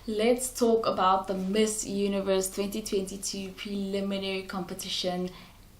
let's talk about the Miss Universe 2022 preliminary competition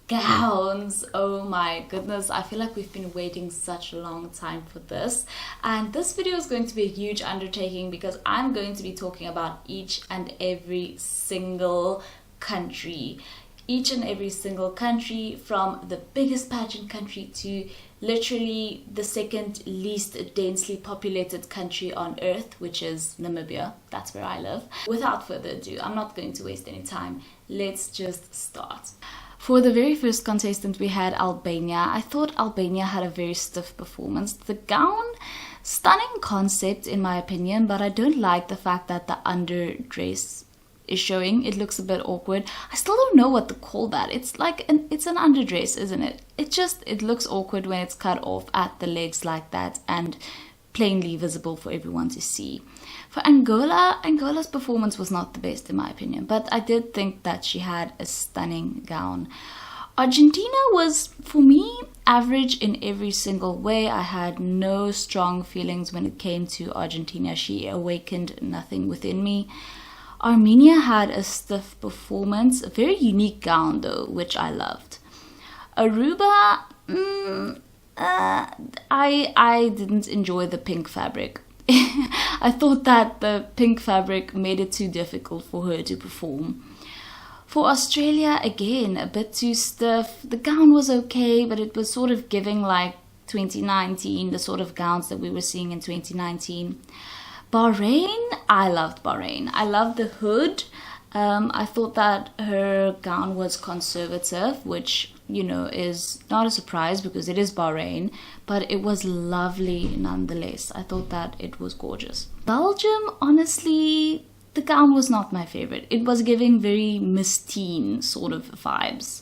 gowns. Oh my goodness, I feel like we've been waiting such a long time for this, and this video is going to be a huge undertaking because I'm going to be talking about each and every single country. Each and every single country, from the biggest pageant country to literally the second least densely populated country on earth, which is Namibia. That's where I live. Without further ado, I'm not going to waste any time. Let's just start. For the very first contestant, we had Albania. I thought Albania had a very stiff performance. The gown, stunning concept in my opinion, but I don't like the fact that the underdress is showing. It looks a bit awkward. I still don't know what to call that. It's like it's an underdress, isn't it? It looks awkward when it's cut off at the legs like that and plainly visible for everyone to see. For Angola's performance was not the best in my opinion, but I did think that she had a stunning gown. Argentina was, for me, average in every single way. I had no strong feelings when it came to Argentina. She awakened nothing within me. Armenia had a stiff performance, a very unique gown though, which I loved. Aruba, I didn't enjoy the pink fabric. I thought that the pink fabric made it too difficult for her to perform. For Australia, again, a bit too stiff. The gown was okay, but it was sort of giving like 2019, the sort of gowns that we were seeing in 2019. Bahrain, I loved Bahrain. I loved the hood. I thought that her gown was conservative, which, you know, is not a surprise because it is Bahrain, but it was lovely nonetheless. I thought that it was gorgeous. Belgium, honestly, the gown was not my favorite. It was giving very Miss Teen sort of vibes.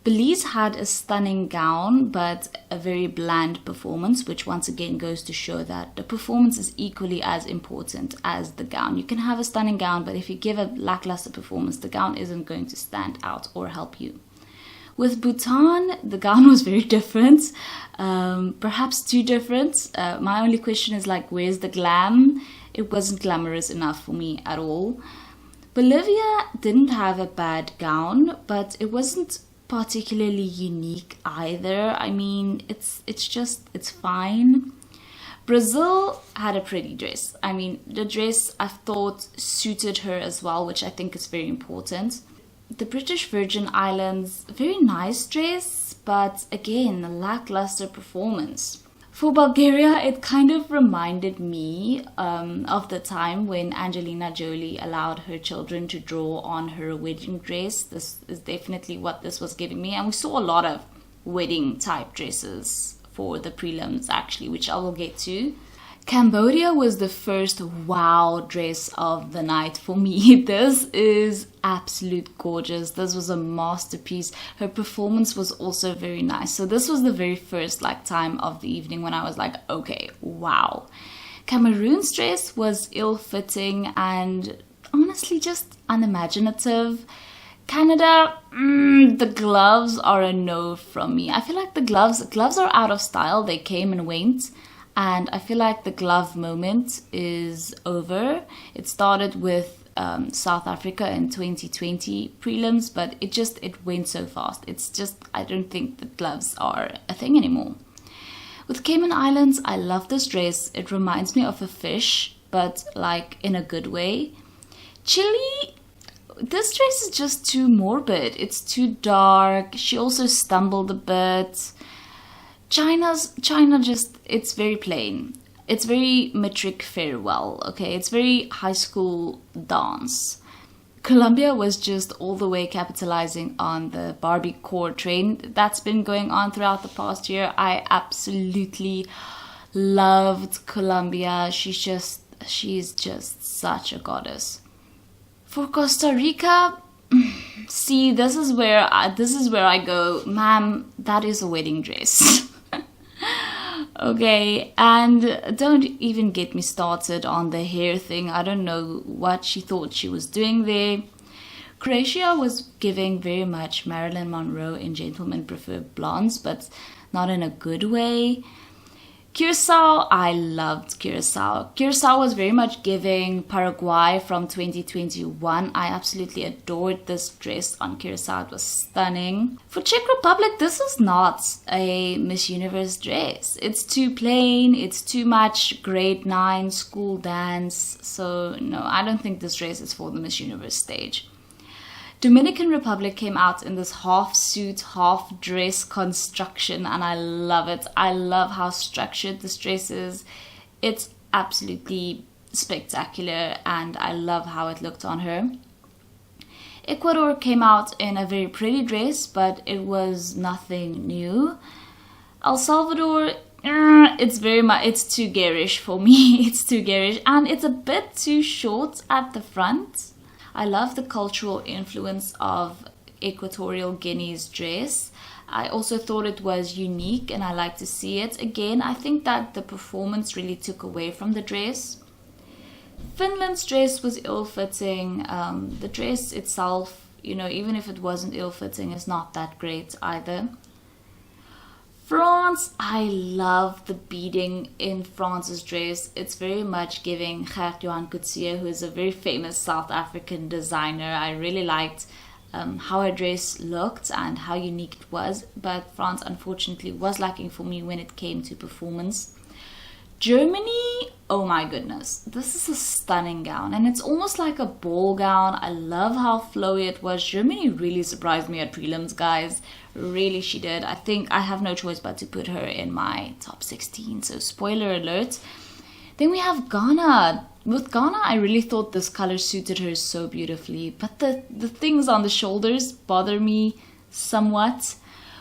Belize had a stunning gown, but a very bland performance, which once again goes to show that the performance is equally as important as the gown. You can have a stunning gown, but if you give a lackluster performance, the gown isn't going to stand out or help you. With Bhutan, the gown was very different, perhaps too different. My only question is like, where's the glam? It wasn't glamorous enough for me at all. Bolivia didn't have a bad gown, but it wasn't particularly unique either. I mean, it's fine. Brazil had a pretty dress. I mean, the dress I thought suited her as well, which I think is very important. The British Virgin Islands, very nice dress, but again, a lackluster performance. For Bulgaria, it kind of reminded me of the time when Angelina Jolie allowed her children to draw on her wedding dress. This is definitely what this was giving me. And we saw a lot of wedding type dresses for the prelims actually, which I will get to. Cambodia was the first wow dress of the night for me. This is absolute gorgeous. This was a masterpiece. Her performance was also very nice. So this was the very first time of the evening when I was like, okay, wow. Cameroon's dress was ill-fitting and honestly just unimaginative. Canada, the gloves are a no from me. I feel like the gloves are out of style. They came and went. And I feel like the glove moment is over. It started with South Africa in 2020 prelims, but it went so fast. I don't think the gloves are a thing anymore. With Cayman Islands, I love this dress. It reminds me of a fish, but like in a good way. Chile, this dress is just too morbid. It's too dark. She also stumbled a bit. China it's very plain. It's very metric farewell, okay? It's very high school dance. Colombia was just all the way capitalizing on the Barbie core train that's been going on throughout the past year. I absolutely loved Colombia. She's just such a goddess. For Costa Rica, see, this is where I go, ma'am, that is a wedding dress. Okay, and don't even get me started on the hair thing. I don't know what she thought she was doing there. Croatia was giving very much Marilyn Monroe in Gentlemen Prefer Blondes, but not in a good way. Curacao, I loved Curacao. Curacao was very much giving Paraguay from 2021. I absolutely adored this dress on Curacao. It was stunning. For Czech Republic, this is not a Miss Universe dress. It's too plain. It's too much grade 9 school dance. So no, I don't think this dress is for the Miss Universe stage. Dominican Republic came out in this half suit, half dress construction, and I love it. I love how structured this dress is. It's absolutely spectacular, and I love how it looked on her. Ecuador came out in a very pretty dress, but it was nothing new. El Salvador, it's too garish for me. It's too garish, and it's a bit too short at the front. I love the cultural influence of Equatorial Guinea's dress. I also thought it was unique and I like to see it. Again, I think that the performance really took away from the dress. Finland's dress was ill-fitting. The dress itself, even if it wasn't ill-fitting, is not that great either. France, I love the beading in France's dress. It's very much giving Gert-Johan Coetzee, who is a very famous South African designer. I really liked how her dress looked and how unique it was, but France unfortunately was lacking for me when it came to performance. Germany, oh my goodness, this is a stunning gown, and it's almost like a ball gown. I love how flowy it was. Germany really surprised me at prelims, guys. Really, she did. I think I have no choice but to put her in my top 16, so spoiler alert. Then we have Ghana. With Ghana, I really thought this color suited her so beautifully, but the things on the shoulders bother me somewhat.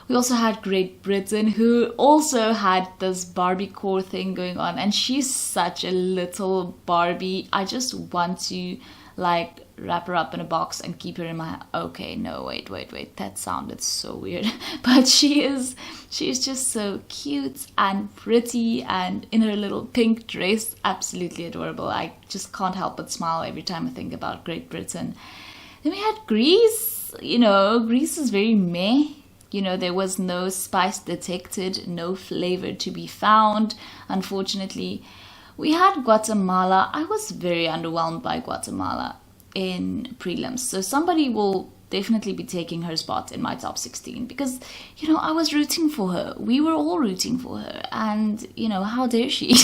We also had Great Britain, who also had this Barbie core thing going on, and she's such a little Barbie. I just want to wrap her up in a box and keep her in my... Okay, no, wait, that sounded so weird. But she's just so cute and pretty, and in her little pink dress, absolutely adorable. I just can't help but smile every time I think about Great Britain. Then we had Greece. Greece is very meh. There was no spice detected, no flavor to be found, unfortunately. We had Guatemala. I was very underwhelmed by Guatemala in prelims. So somebody will definitely be taking her spot in my top 16 because, I was rooting for her. We were all rooting for her. And, how dare she?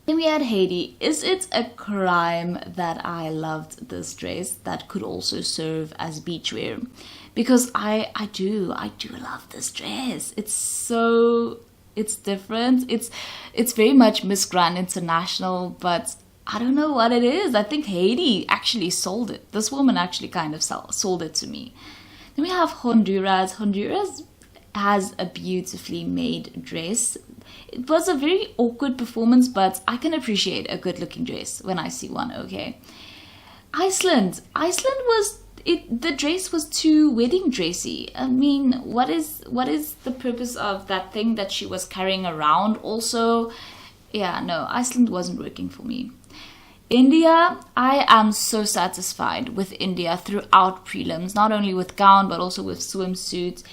Then we had Haiti. Is it a crime that I loved this dress that could also serve as beachwear? Because I do love this dress. It's different. It's very much Miss Grand International, but I don't know what it is. I think Haiti actually sold it. This woman actually kind of sold it to me. Then we have Honduras. Honduras has a beautifully made dress. It was a very awkward performance, but I can appreciate a good looking dress when I see one, okay? Iceland was... the dress was too wedding dressy. I mean, what is the purpose of that thing that she was carrying around? Also, yeah, no, Iceland wasn't working for me. India, I am so satisfied with India throughout prelims, not only with gown, but also with swimsuit.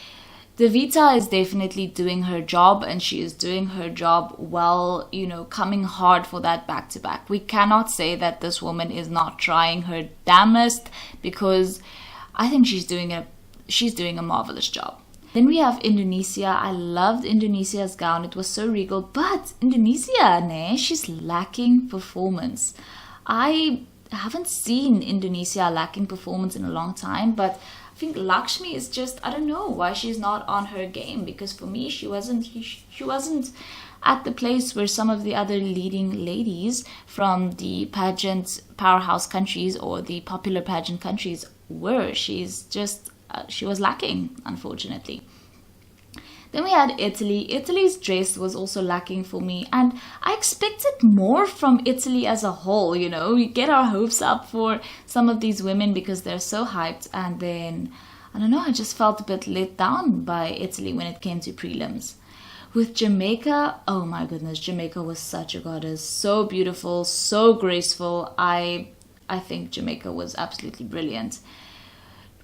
Devita is definitely doing her job, and she is doing her job well, coming hard for that back-to-back. We cannot say that this woman is not trying her damnedest, because I think she's doing a marvelous job. Then we have Indonesia. I loved Indonesia's gown. It was so regal, but Indonesia, she's lacking performance. I haven't seen Indonesia lacking performance in a long time, but I think Lakshmi is just, I don't know why she's not on her game, because for me she wasn't at the place where some of the other leading ladies from the pageant powerhouse countries or the popular pageant countries were. She was lacking, unfortunately. Then we had Italy. Italy's dress was also lacking for me, and I expected more from Italy as a whole. We get our hopes up for some of these women because they're so hyped, and then, I don't know, I just felt a bit let down by Italy when it came to prelims. With Jamaica, oh my goodness, Jamaica was such a goddess. So beautiful, so graceful. I think Jamaica was absolutely brilliant.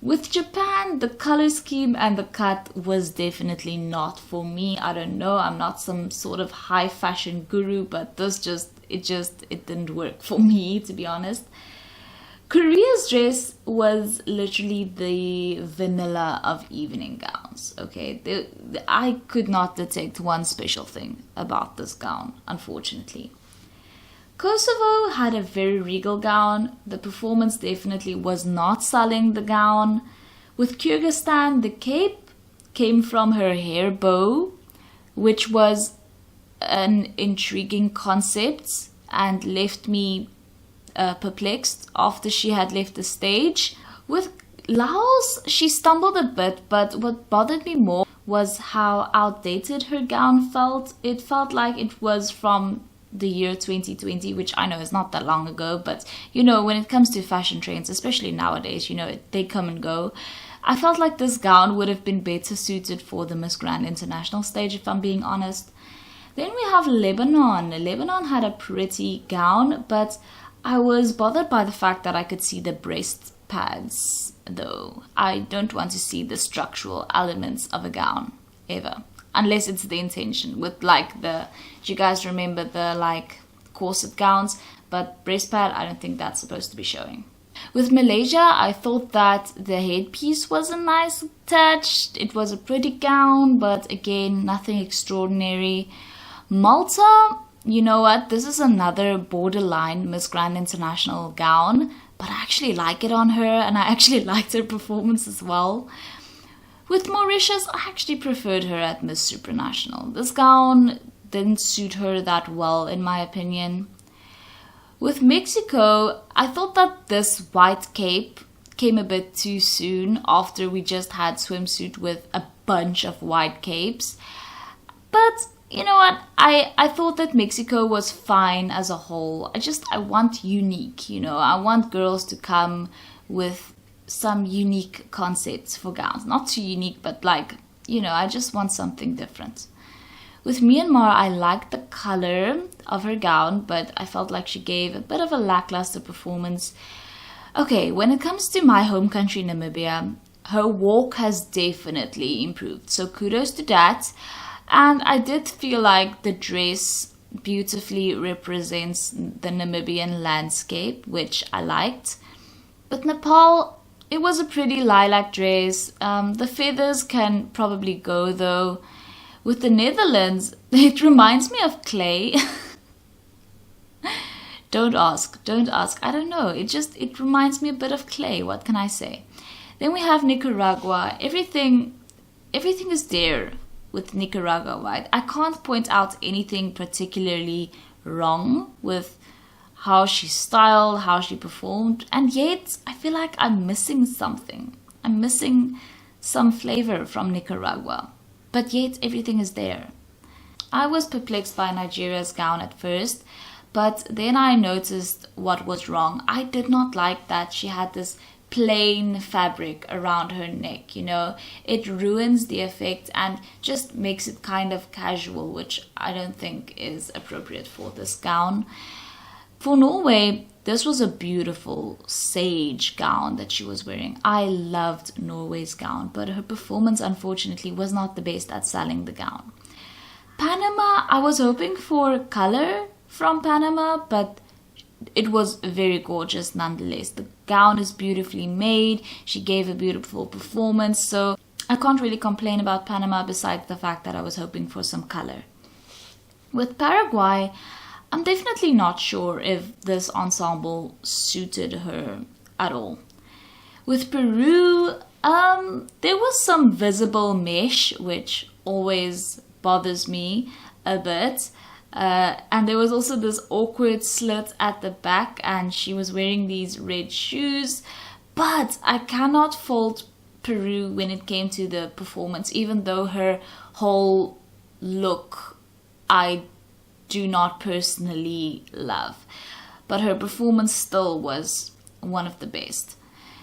With Japan, the color scheme and the cut was definitely not for me. I don't know, I'm not some sort of high fashion guru, but it didn't work for me, to be honest. Korea's dress was literally the vanilla of evening gowns, okay? I could not detect one special thing about this gown, unfortunately. Kosovo had a very regal gown. The performance definitely was not selling the gown. With Kyrgyzstan, the cape came from her hair bow, which was an intriguing concept and left me perplexed after she had left the stage. With Laos, she stumbled a bit, but what bothered me more was how outdated her gown felt. It felt like it was from the year 2020, which I know is not that long ago, but you know, when it comes to fashion trends, especially nowadays, you know, they come and go. I felt like this gown would have been better suited for the Miss Grand International stage, if I'm being honest. Then we have Lebanon. Lebanon had a pretty gown, but I was bothered by the fact that I could see the breast pads, though. I don't want to see the structural elements of a gown, ever. Unless it's the intention, with like do you guys remember the like corset gowns? But breast pad, I don't think that's supposed to be showing. With Malaysia, I thought that the headpiece was a nice touch. It was a pretty gown, but again, nothing extraordinary. Malta, you know what? This is another borderline Miss Grand International gown, but I actually like it on her, and I actually liked her performance as well. With Mauritius, I actually preferred her at Miss Supranational. This gown didn't suit her that well, in my opinion. With Mexico, I thought that this white cape came a bit too soon after we just had swimsuit with a bunch of white capes. But you know what? I thought that Mexico was fine as a whole. I want unique, you know. I want girls to come with some unique concepts for gowns. Not too unique, but like, you know, I just want something different. With Myanmar, I liked the color of her gown, but I felt like she gave a bit of a lackluster performance. Okay, when it comes to my home country, Namibia, her walk has definitely improved. So kudos to that. And I did feel like the dress beautifully represents the Namibian landscape, which I liked. But Nepal, it was a pretty lilac dress. The feathers can probably go though. With the Netherlands, it reminds me of clay. Don't ask. I don't know. It reminds me a bit of clay. What can I say? Then we have Nicaragua. Everything is there with Nicaragua, right? I can't point out anything particularly wrong with how she styled, how she performed, and yet I feel like I'm missing something. I'm missing some flavor from Nicaragua, but yet everything is there. I was perplexed by Nigeria's gown at first, but then I noticed what was wrong. I did not like that she had this plain fabric around her neck, you know. It ruins the effect and just makes it kind of casual, which I don't think is appropriate for this gown. For Norway, this was a beautiful sage gown that she was wearing. I loved Norway's gown, but her performance unfortunately was not the best at selling the gown. Panama, I was hoping for color from Panama, but it was very gorgeous nonetheless. The gown is beautifully made. She gave a beautiful performance, so I can't really complain about Panama besides the fact that I was hoping for some color. With Paraguay, I'm definitely not sure if this ensemble suited her at all. With Peru, there was some visible mesh, which always bothers me a bit. And there was also this awkward slit at the back, and she was wearing these red shoes. But I cannot fault Peru when it came to the performance, even though her whole look I do not personally love. But her performance still was one of the best.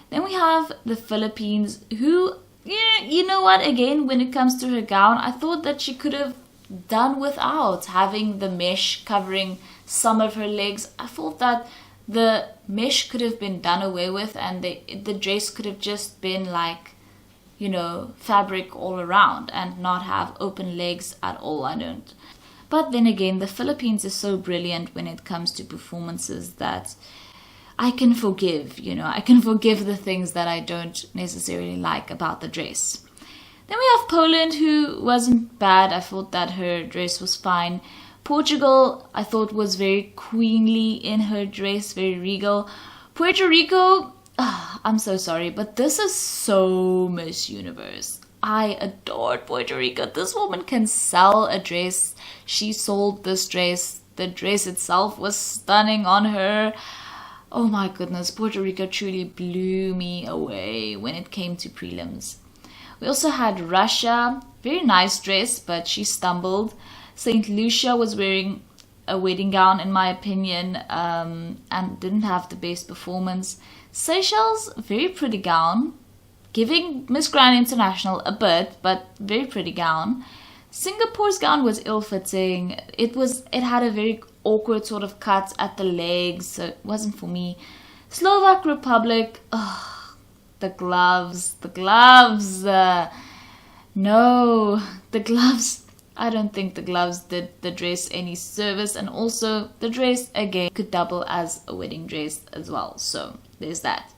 Then we have the Philippines, who, yeah, you know what, again, when it comes to her gown, I thought that she could have done without having the mesh covering some of her legs. I thought that the mesh could have been done away with, and the dress could have just been like, you know, fabric all around and not have open legs at all. I don't. But then again, the Philippines is so brilliant when it comes to performances that I can forgive, you know, I can forgive the things that I don't necessarily like about the dress. Then we have Poland, who wasn't bad. I thought that her dress was fine. Portugal, I thought, was very queenly in her dress, very regal. Puerto Rico, I'm so sorry, but this is so Miss Universe. I adored Puerto Rico. This woman can sell a dress. She sold this dress. The dress itself was stunning on her. Oh my goodness, Puerto Rico truly blew me away when it came to prelims. We also had Russia. Very nice dress, but she stumbled. St. Lucia was wearing a wedding gown, in my opinion, and didn't have the best performance. Seychelles, very pretty gown, giving Miss Grand International a bit, but very pretty gown. Singapore's gown was ill-fitting. It had a very awkward sort of cut at the legs, so it wasn't for me. Slovak Republic, the gloves, no, the gloves. I don't think the gloves did the dress any service, and also the dress again could double as a wedding dress as well, so there's that.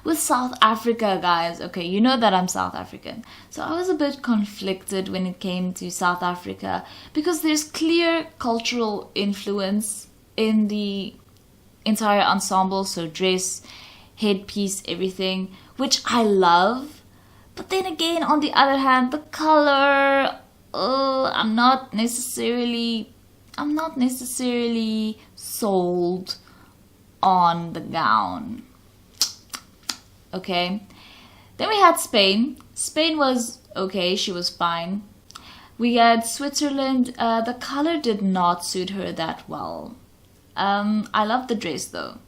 With South Africa, guys, okay, you know that I'm South African, so I was a bit conflicted when it came to South Africa, because there's clear cultural influence in the entire ensemble, so dress, headpiece, everything, which I love. But then again, on the other hand, the color, I'm not necessarily sold on the gown. Okay. Then we had Spain. Spain was okay, she was fine. We had Switzerland. The color did not suit her that well. I love the dress though.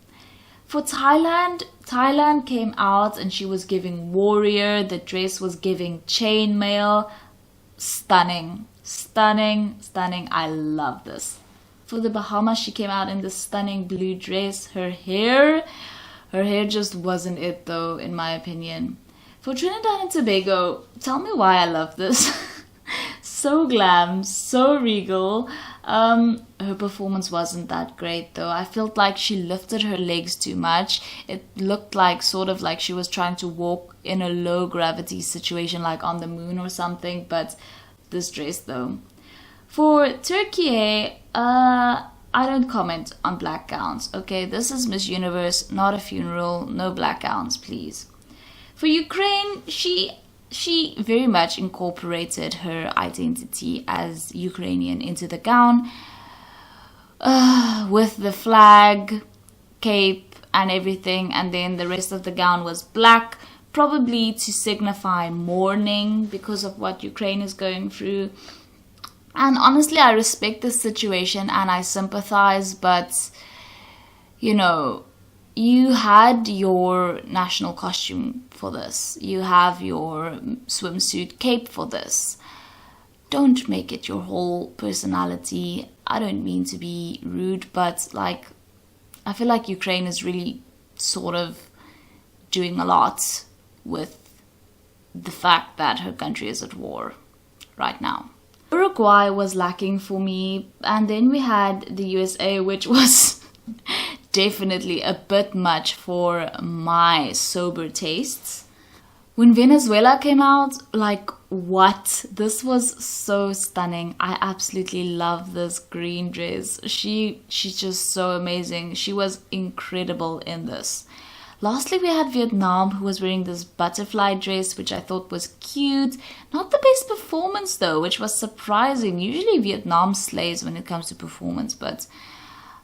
For Thailand came out and she was giving warrior. The dress was giving chainmail. Stunning. I love this. For the Bahamas, she came out in this stunning blue dress. Her hair just wasn't it though, in my opinion. For Trinidad and Tobago, tell me why I love this. So glam, so regal. Her performance wasn't that great though. I felt like she lifted her legs too much. It looked like sort of like she was trying to walk in a low gravity situation, like on the moon or something. But this dress though. For Turkey, I don't comment on black gowns. Okay, this is Miss Universe, not a funeral. No black gowns, please. For Ukraine, she very much incorporated her identity as Ukrainian into the gown, with the flag, cape and everything, and then the rest of the gown was black, probably to signify mourning because of what Ukraine is going through. And honestly, I respect this situation and I sympathize, but you know, you had your national costume for this. You have your swimsuit cape for this. Don't make it your whole personality. I don't mean to be rude, but like, I feel like Ukraine is really sort of doing a lot with the fact that her country is at war right now. Uruguay was lacking for me, and then we had the USA, which was definitely a bit much for my sober tastes. When Venezuela came out, like, what? This was so stunning. I absolutely love this green dress. She's just so amazing. She was incredible in this. Lastly, we had Vietnam, who was wearing this butterfly dress, which I thought was cute. Not the best performance though, which was surprising. Usually Vietnam slays when it comes to performance, but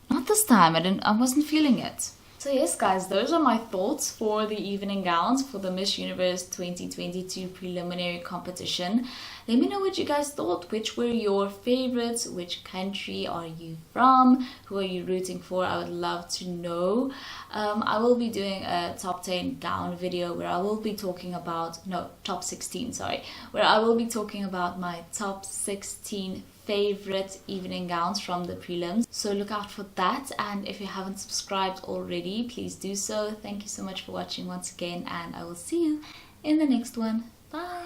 not this time. I wasn't feeling it. So yes, guys, those are my thoughts for the evening gowns for the Miss Universe 2022 preliminary competition. Let me know what you guys thought. Which were your favorites? Which country are you from? Who are you rooting for? I would love to know. I will be doing a top 10 gown video where I will be talking about, no, top 16, sorry, where I will be talking about my top 16 favorite evening gowns from the prelims. So look out for that, and if you haven't subscribed already, please do so. Thank you so much for watching once again, and I will see you in the next one. Bye!